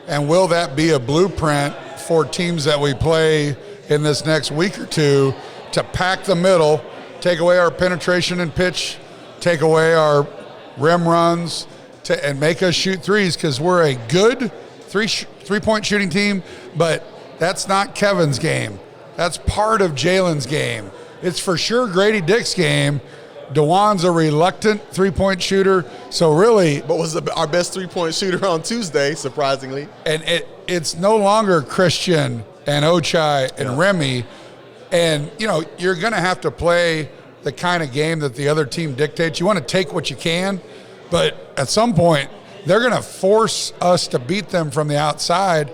And will that be a blueprint for teams that we play in this next week or two to pack the middle, take away our penetration and pitch, take away our rim runs, and make us shoot threes, because we're a good three-point shooting team, but that's not Kevin's game. That's part of Jalen's game. It's for sure Grady Dick's game. DeJuan's a reluctant three-point shooter, so really... But was our best three-point shooter on Tuesday, surprisingly. And it's no longer Christian and Ochai and Remy, and, you know, you're going to have to play the kind of game that the other team dictates. You want to take what you can, but at some point, they're going to force us to beat them from the outside,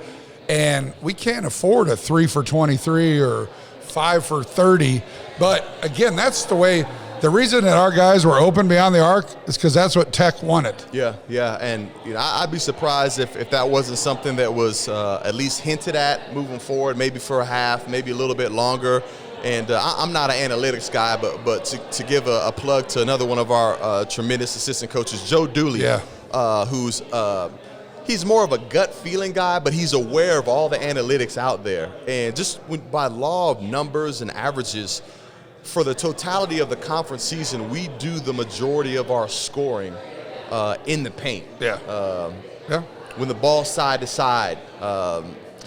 and we can't afford a 3 for 23 or 5 for 30. But, again, that's the way – the reason that our guys were open beyond the arc is because that's what Tech wanted. Yeah, and you know, I'd be surprised if that wasn't something that was at least hinted at moving forward, maybe for a half, maybe a little bit longer. And I'm not an analytics guy, but to give a plug to another one of our tremendous assistant coaches, Joe Dooley, who's he's more of a gut feeling guy, but he's aware of all the analytics out there. And just by law of numbers and averages, for the totality of the conference season, we do the majority of our scoring in the paint. When the ball's side to side,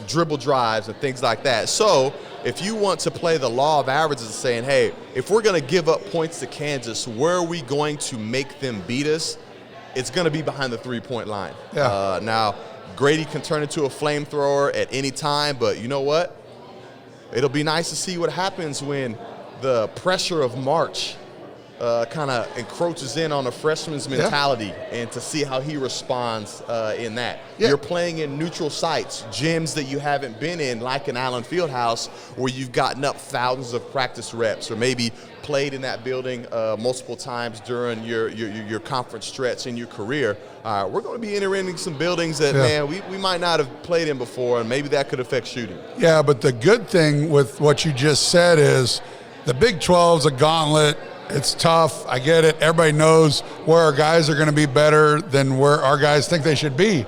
dribble drives and things like that. So if you want to play the law of averages, saying, hey, if we're going to give up points to Kansas, where are we going to make them beat us? It's going to be behind the three-point line. Now, Grady can turn into a flamethrower at any time, but you know what? It'll be nice to see what happens when the pressure of March kind of encroaches in on a freshman's mentality, and to see how he responds in that. You're playing in neutral sites, gyms that you haven't been in, like in Allen Fieldhouse, where you've gotten up thousands of practice reps, or maybe played in that building multiple times during your conference stretch in your career. We're going to be entering some buildings that, man, we might not have played in before, and maybe that could affect shooting. Yeah, but the good thing with what you just said is the Big 12's a gauntlet. It's tough. I get it. Everybody knows where our guys are going to be better than where our guys think they should be.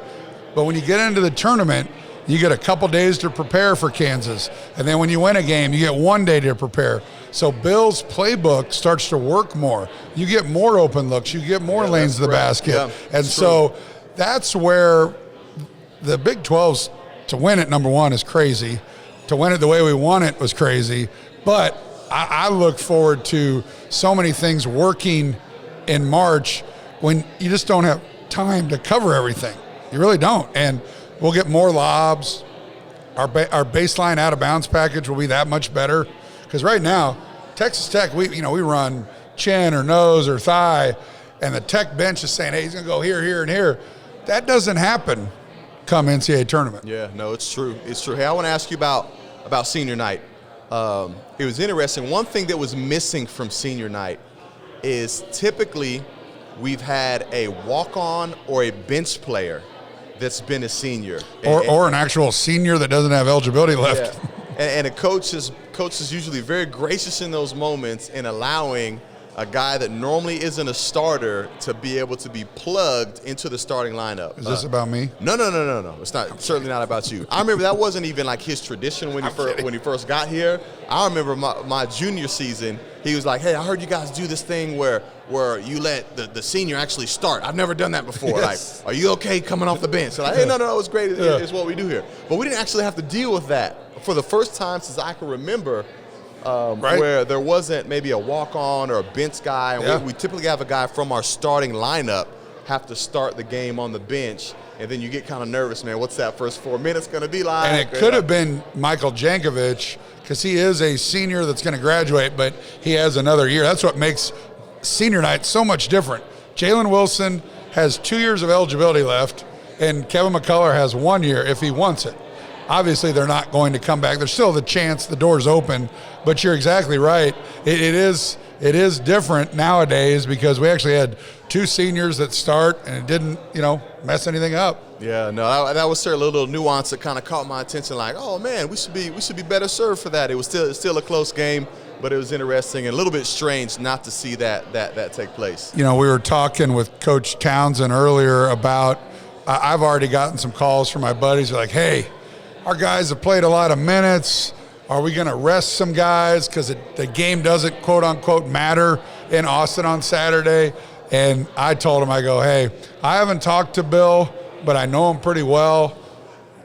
But when you get into the tournament, you get a couple days to prepare for Kansas. And then when you win a game, you get 1 day to prepare. So Bill's playbook starts to work more. You get more open looks. You get more lanes to the basket. And so that's where the Big 12's, to win it, number one, is crazy. To win it the way we won it was crazy. But I look forward to so many things working in March when you just don't have time to cover everything. You really don't. And we'll get more lobs. Our baseline out of bounds package will be that much better. Because right now, Texas Tech, we run chin or nose or thigh, and the Tech bench is saying, hey, he's going to go here, here, and here. That doesn't happen come NCAA tournament. Yeah, no, it's true. It's true. Hey, I want to ask you about senior night. It was interesting. One thing that was missing from senior night is typically we've had a walk-on or a bench player that's been a senior. Or an actual senior that doesn't have eligibility left. And a coach is usually very gracious in those moments in allowing a guy that normally isn't a starter to be able to be plugged into the starting lineup. Is this about me? No. It's not. Certainly not about you. I remember that wasn't even like his tradition when he first got here. I remember my junior season, he was like, hey, I heard you guys do this thing where you let the senior actually start. I've never done that before. Yes. Like, are you okay coming off the bench? So like, hey, no, it's great. It's what we do here. But we didn't actually have to deal with that for the first time since I can remember. Where there wasn't maybe a walk-on or a bench guy. And we typically have a guy from our starting lineup have to start the game on the bench, and then you get kind of nervous, man. What's that first 4 minutes going to be like? And it could have been Michael Jankovic, because he is a senior that's going to graduate, but he has another year. That's what makes senior night so much different. Jalen Wilson has 2 years of eligibility left, And Kevin McCullough has 1 year if he wants it. Obviously, they're not going to come back. There's still the chance the door's open, but you're exactly right. It is different nowadays because we actually had 2 seniors that start, and it didn't, mess anything up. Yeah, no, that was certainly a little nuance that kind of caught my attention. Like, oh man, we should be better served for that. It was still a close game, but it was interesting and a little bit strange not to see that take place. We were talking with Coach Townsend earlier about. I've already gotten some calls from my buddies like, hey, our guys have played a lot of minutes. Are we going to rest some guys because the game doesn't, quote unquote, matter in Austin on Saturday? And I told him, I go, hey, I haven't talked to Bill, but I know him pretty well.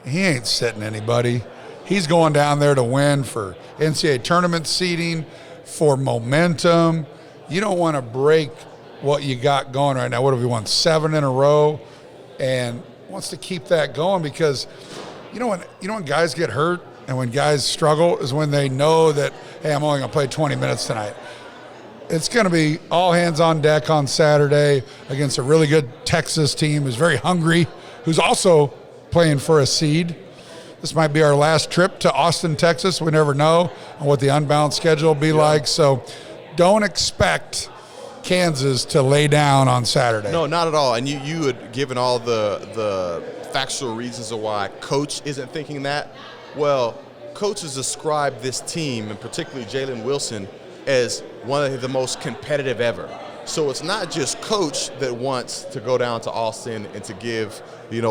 He ain't sitting anybody. He's going down there to win for NCAA tournament seeding, for momentum. You don't want to break what you got going right now. What have we won, 7 in a row? And wants to keep that going because when guys get hurt and when guys struggle is when they know that, hey, I'm only going to play 20 minutes tonight. It's going to be all hands on deck on Saturday against a really good Texas team who's very hungry, who's also playing for a seed. This might be our last trip to Austin, Texas. We never know what the unbound schedule will be like. So don't expect Kansas to lay down on Saturday. No, not at all. And you had given all the factual reasons of why Coach isn't thinking that. Well, Coach has described this team, and particularly Jalen Wilson, as one of the most competitive ever. So it's not just Coach that wants to go down to Austin and to give,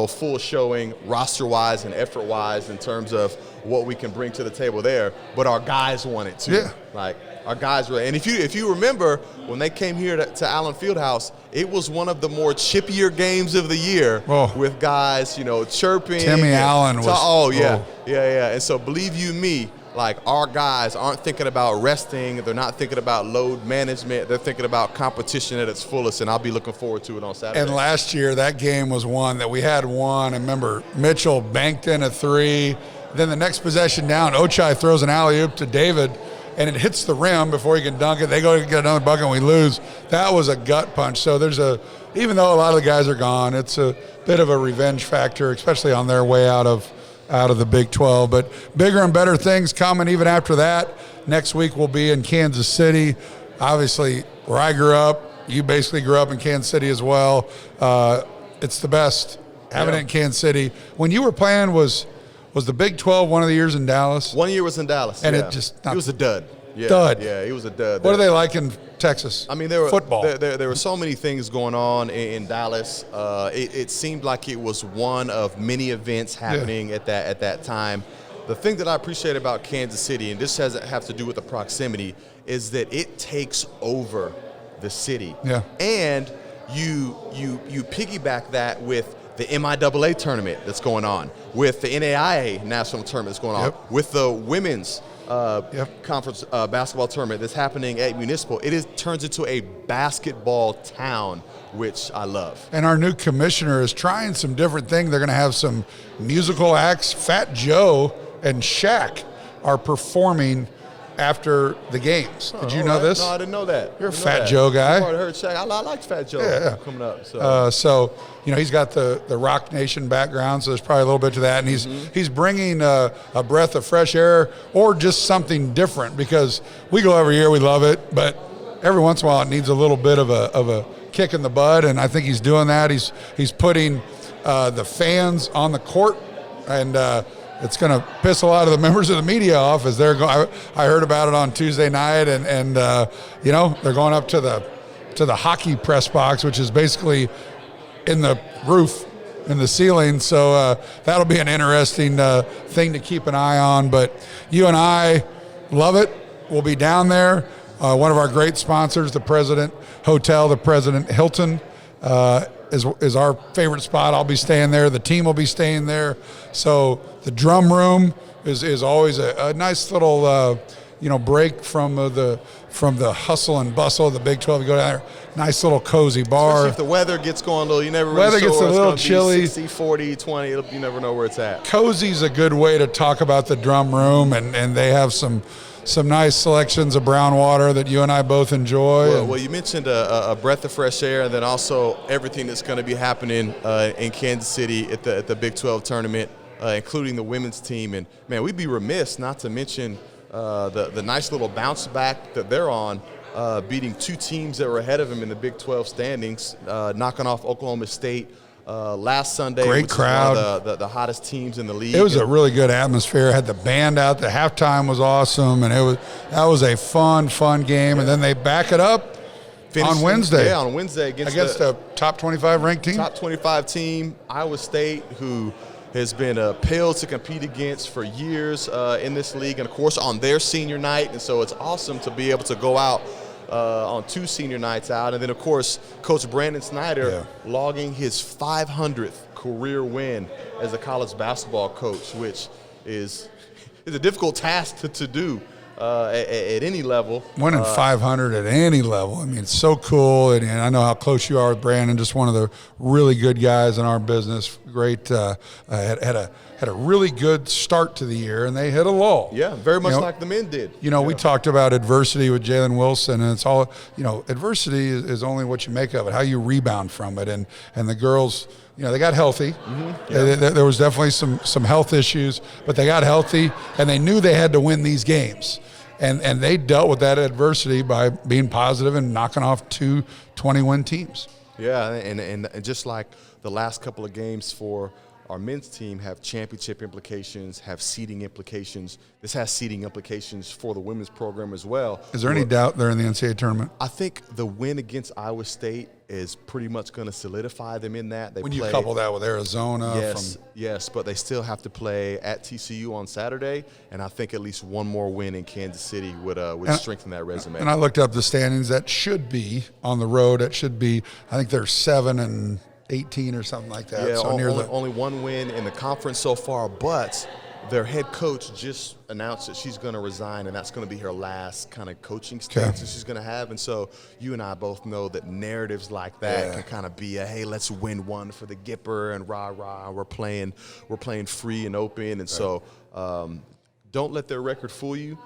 full showing roster-wise and effort-wise in terms of what we can bring to the table there, but our guys want it too. Yeah. Like, our guys really, and if you remember, when they came here to Allen Fieldhouse, it was one of the more chippier games of the year with guys, chirping. Timmy Allen was. Oh, yeah. Yeah. And so believe you me, like, our guys aren't thinking about resting. They're not thinking about load management. They're thinking about competition at its fullest, and I'll be looking forward to it on Saturday. And last year, that game was one that we had won. I remember Mitchell banked in a 3. Then the next possession down, Ochai throws an alley-oop to David, and it hits the rim before he can dunk it. They go to get another bucket, and we lose. That was a gut punch. So even though a lot of the guys are gone, it's a bit of a revenge factor, especially on their way out of the Big 12. But bigger and better things coming even after that. Next week we'll be in Kansas City. Obviously, where I grew up, you basically grew up in Kansas City as well. It's the best having it in Kansas City. When you were playing, was the Big 12 one of the years in Dallas? 1 year was in Dallas, and it was a dud. Yeah, dud. Yeah, it was a dud. What are they like in Texas? I mean, there were so many things going on in Dallas. It seemed like it was one of many events happening at that time. The thing that I appreciate about Kansas City, and this doesn't have to do with the proximity, is that it takes over the city. Yeah. And you piggyback that with the MIAA tournament that's going on, with the NAIA national tournament that's going on, with the women's conference basketball tournament that's happening at Municipal. Turns into a basketball town, which I love. And our new commissioner is trying some different things. They're going to have some musical acts. Fat Joe and Shaq are performing after the games. Did you know this? No, I didn't know that. You're a Fat Joe guy. I've already heard Shaq. I liked Fat Joe coming up. So he's got the Rock Nation background, so there's probably a little bit to that. And he's bringing a breath of fresh air or just something different, because we go every year, we love it, but every once in a while it needs a little bit of a kick in the butt, and I think he's doing that. He's putting the fans on the court, and it's going to piss a lot of the members of the media off as they're going. I heard about it on Tuesday night, and they're going up to the hockey press box, which is basically in the roof, in the ceiling. So that'll be an interesting thing to keep an eye on. But you and I love it. We'll be down there. One of our great sponsors, the President Hotel, the President Hilton, is our favorite spot. I'll be staying there. The team will be staying there. So the drum room is always a nice little break from the hustle and bustle of the Big 12. You go down there, nice little cozy bar. Especially if the weather gets going a little, you never really weather sure gets a little chilly. 60, 40, 20, you never know where it's at. Cozy's a good way to talk about the drum room, and they have some some nice selections of brown water that you and I both enjoy. Well, you mentioned a breath of fresh air, and then also everything that's going to be happening in Kansas City at the Big 12 tournament, including the women's team. And, man, we'd be remiss not to mention the nice little bounce back that they're on, beating two teams that were ahead of them in the Big 12 standings, knocking off Oklahoma State last Sunday. Great crowd. One of the hottest teams in the league. It was a really good atmosphere. Had the band out. The halftime was awesome, and that was a fun game. And then they back it up on Wednesday. Yeah, on Wednesday against the top 25 ranked team. Top 25 team, Iowa State, who has been a pill to compete against for years in this league, and of course on their senior night. And so it's awesome to be able to go out on two senior nights out. And then, of course, Coach Brandon Snyder logging his 500th career win as a college basketball coach, which is a difficult task to do at any level. Winning 500 at any level. I mean, it's so cool. And I know how close you are with Brandon, just one of the really good guys in our business. Great. Had a really good start to the year, and they hit a lull. Yeah, very much like the men did. We talked about adversity with Jalen Wilson, and it's all, adversity is only what you make of it, how you rebound from it. And the girls, they got healthy. Mm-hmm. Yeah. There was definitely some health issues, but they got healthy, and they knew they had to win these games. And they dealt with that adversity by being positive and knocking off two 20-win teams. Yeah, and just like the last couple of games for our men's team have championship implications, have seeding implications. This has seeding implications for the women's program as well. Is there any doubt they're in the NCAA tournament? I think the win against Iowa State is pretty much going to solidify them in that. When you couple that with Arizona. Yes, but they still have to play at TCU on Saturday, and I think at least one more win in Kansas City would strengthen that resume. And I looked up the standings. That should be on the road. It should be, I think they're 7-18 or something like that. Yeah, so only one win in the conference so far, but their head coach just announced that she's going to resign, and that's going to be her last kind of coaching stint that she's going to have. And so you and I both know that narratives like that can kind of be hey, let's win one for the Gipper and rah-rah, we're playing free and open. And so don't let their record fool you.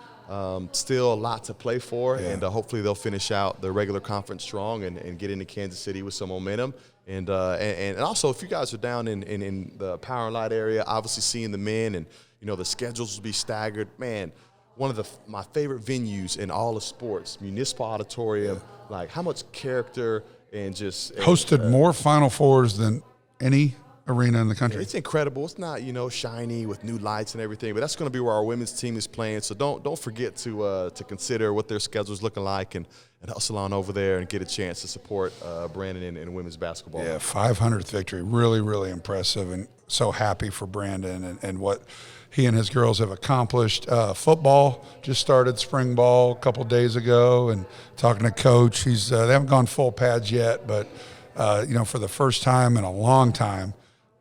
Still a lot to play for, and hopefully they'll finish out the regular conference strong and get into Kansas City with some momentum. And also, if you guys are down in the Power and Light area, obviously seeing the men and, the schedules will be staggered. Man, one of my favorite venues in all of sports, Municipal Auditorium, like how much character and just – hosted more Final Fours than any arena in the country. It's incredible. It's not, shiny with new lights and everything, but that's going to be where our women's team is playing. So don't forget to consider what their schedule's looking like and hustle on over there and get a chance to support Brandon in women's basketball. Yeah, 500th victory. Really, really impressive, and so happy for Brandon and what he and his girls have accomplished. Football just started spring ball a couple days ago, and talking to Coach, they haven't gone full pads yet, but for the first time in a long time,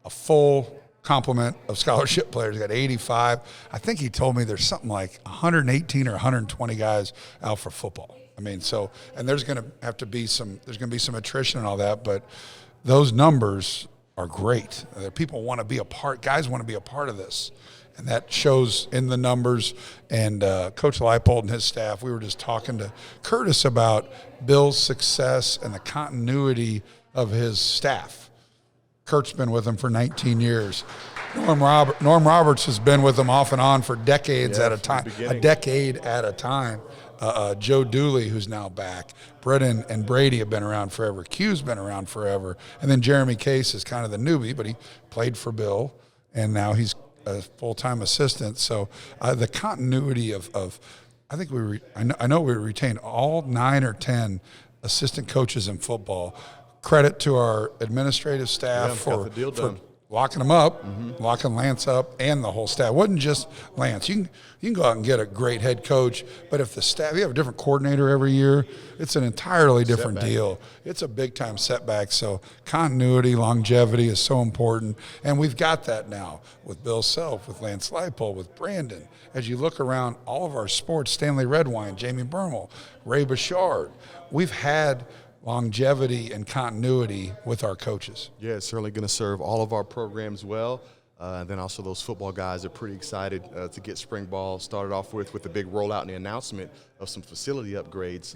a full complement of scholarship players. Got 85. I think he told me there's something like 118 or 120 guys out for football. I mean, and there's going to be some attrition and all that, but those numbers are great. People want to be a part. Guys want to be a part of this, and that shows in the numbers. And Coach Leipold and his staff, we were just talking to Kurtis about Bill's success and the continuity of his staff. Kurt's been with him for 19 years. Norm Roberts has been with him off and on for decades at a time. Joe Dooley, who's now back. Brett and Brady have been around forever. Q's been around forever. And then Jeremy Case is kind of the newbie, but he played for Bill, and now he's a full-time assistant. So the continuity of I think I know we retained all 9 or 10 assistant coaches in football. Credit to our administrative staff for locking them up, locking Lance up, and the whole staff. It wasn't just Lance. You can go out and get a great head coach, but if the staff, you have a different coordinator every year, it's an entirely different deal. It's a big-time setback. So continuity, longevity is so important, and we've got that now with Bill Self, with Lance Leipold, with Brandon. As you look around all of our sports, Stanley Redwine, Jamie Bermel, Ray Bouchard, we've had longevity and continuity with our coaches. Yeah, it's certainly going to serve all of our programs well. And then also those football guys are pretty excited to get spring ball started off with the big rollout and the announcement of some facility upgrades,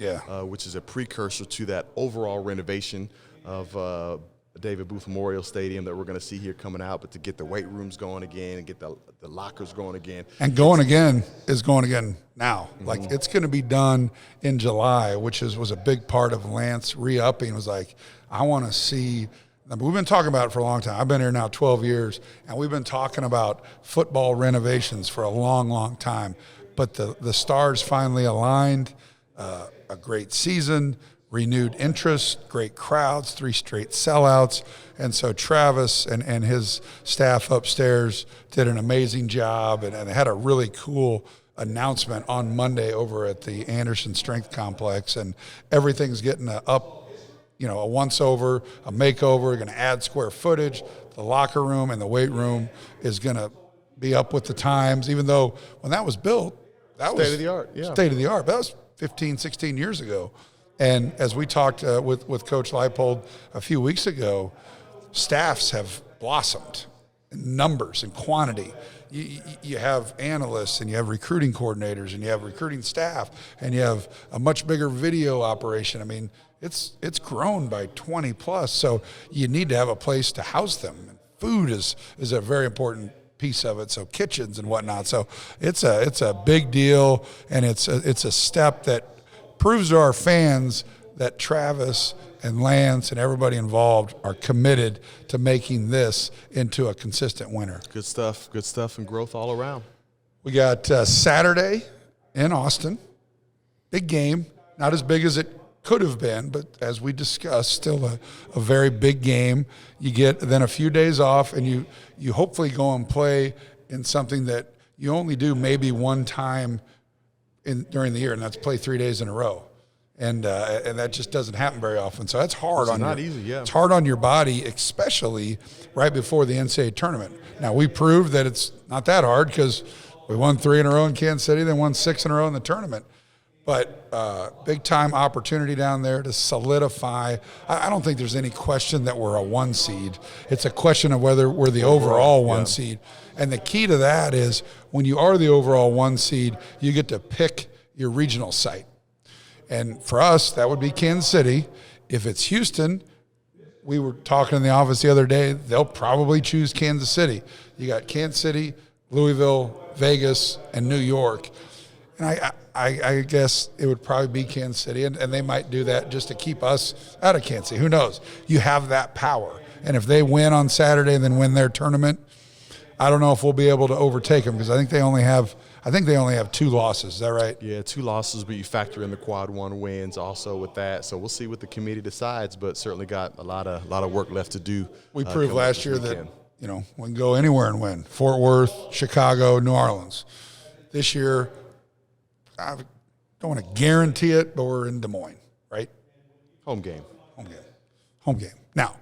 which is a precursor to that overall renovation of David Booth Memorial Stadium that we're going to see here coming out, but to get the weight rooms going again and get the lockers going again. And going again is going again now. Mm-hmm. Like, it's going to be done in July, which was a big part of Lance re-upping. Was like, I want to see – we've been talking about it for a long time. I've been here now 12 years, and we've been talking about football renovations for a long, long time. But the stars finally aligned, a great season, renewed interest, great crowds, 3 straight sellouts. And so Travis and his staff upstairs did an amazing job, and they had a really cool announcement on Monday over at the Anderson Strength Complex, and everything's getting a once-over, a makeover, going to add square footage. The locker room and the weight room is going to be up with the times, even though when that was built, that was state-of-the-art. Yeah. State-of-the-art. That was 15, 16 years ago. And as we talked with Coach Leipold a few weeks ago, staffs have blossomed in numbers and quantity. You have analysts, and you have recruiting coordinators, and you have recruiting staff, and you have a much bigger video operation. I mean, it's grown by 20 plus, so you need to have a place to house them. And food is a very important piece of it, so kitchens and whatnot. So it's a big deal, and it's a step that proves to our fans that Travis and Lance and everybody involved are committed to making this into a consistent winner. Good stuff and growth all around. We got Saturday in Austin. Big game, not as big as it could have been, but as we discussed, still a very big game. You get then a few days off, and you hopefully go and play in something that you only do maybe one time during the year, and that's play 3 days in a row. And that just doesn't happen very often. So that's hard on not easy, yeah. It's hard on your body, especially right before the NCAA tournament. Now, we proved that it's not that hard because we won 3 in a row in Kansas City, then won 6 in a row in the tournament. But big-time opportunity down there to solidify. I don't think there's any question that we're a 1 seed. It's a question of whether we're the overall 1 seed. And the key to that is when you are the overall 1 seed, you get to pick your regional site. And for us, that would be Kansas City. If it's Houston, we were talking in the office the other day, they'll probably choose Kansas City. You got Kansas City, Louisville, Vegas, and New York. And I guess it would probably be Kansas City, and they might do that just to keep us out of Kansas City. Who knows? You have that power. And if they win on Saturday and then win their tournament, I don't know if we'll be able to overtake them because I think they only have 2 losses. Is that right? Yeah, 2 losses, but you factor in the quad 1 wins also with that. So we'll see what the committee decides, but certainly got a lot of work left to do. We proved last year that we can go anywhere and win. Fort Worth, Chicago, New Orleans. This year, I don't want to guarantee it, but we're in Des Moines, right? Home game. Now,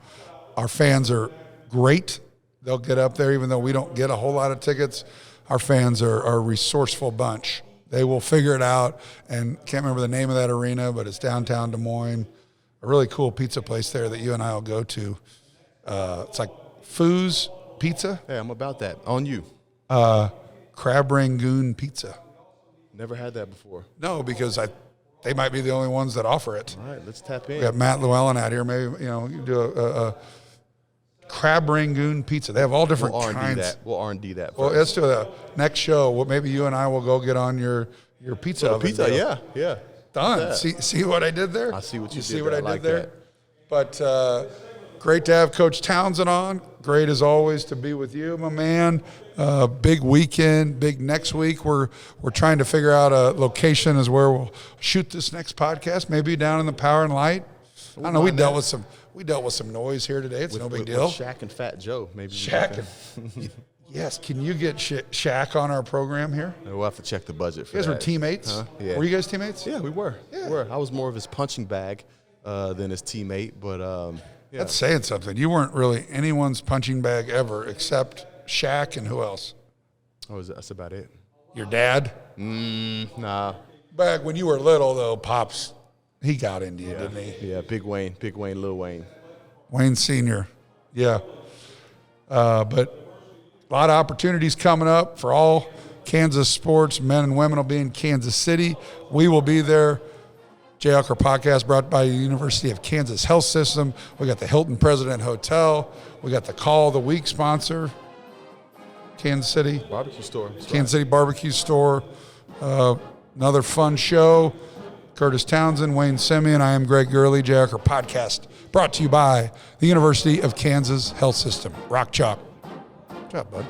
our fans are great. They'll get up there even though we don't get a whole lot of tickets. Our fans are a resourceful bunch. They will figure it out, and can't remember the name of that arena, but it's downtown Des Moines. A really cool pizza place there that you and I will go to. It's like Foo's Pizza. Hey, I'm about that. On you. Crab Rangoon Pizza. Never had that before. No, because they might be the only ones that offer it. All right, let's tap in. We got Matt Llewellyn out here. Maybe you do a Crab Rangoon Pizza. They have all different kinds. We'll R&D that. Well, let's do the next show. Well, maybe you and I will go get on your pizza oven. Pizza, yeah. Done. See what I did there? I see what you did. See what I did like there? That. But great to have Coach Townsend on. Great as always to be with you, my man. Big weekend, big next week. We're trying to figure out a location as where we'll shoot this next podcast. Maybe down in the Power and Light. I don't know. We dealt with some noise here today. It's no big deal. With Shaq and Fat Joe, maybe. Shaq. Yes. Can you get Shaq on our program here? We'll have to check the budget for that. You guys were teammates? Huh? Yeah. Were you guys teammates? Yeah, we were. Yeah. We were. I was more of his punching bag than his teammate, but yeah. That's saying something. You weren't really anyone's punching bag ever except Shaq and who else? Oh, that's about it. Your dad? Nah. Back when you were little, though, Pops, he got into you, didn't he? Yeah, Big Wayne, Lil Wayne. Wayne Sr., yeah. But A lot of opportunities coming up for all Kansas sports. Men and women will be in Kansas City. We will be there. Jayhawker Podcast brought by the University of Kansas Health System. We got the Hilton President Hotel. We got the Call of the Week sponsor, Kansas City. Barbecue store. Kansas City Barbecue Store. Another fun show. Kurtis Townsend, Wayne Simeon. I am Greg Gurley. Jayhawker Podcast brought to you by the University of Kansas Health System. Rock chalk. Good job, bud.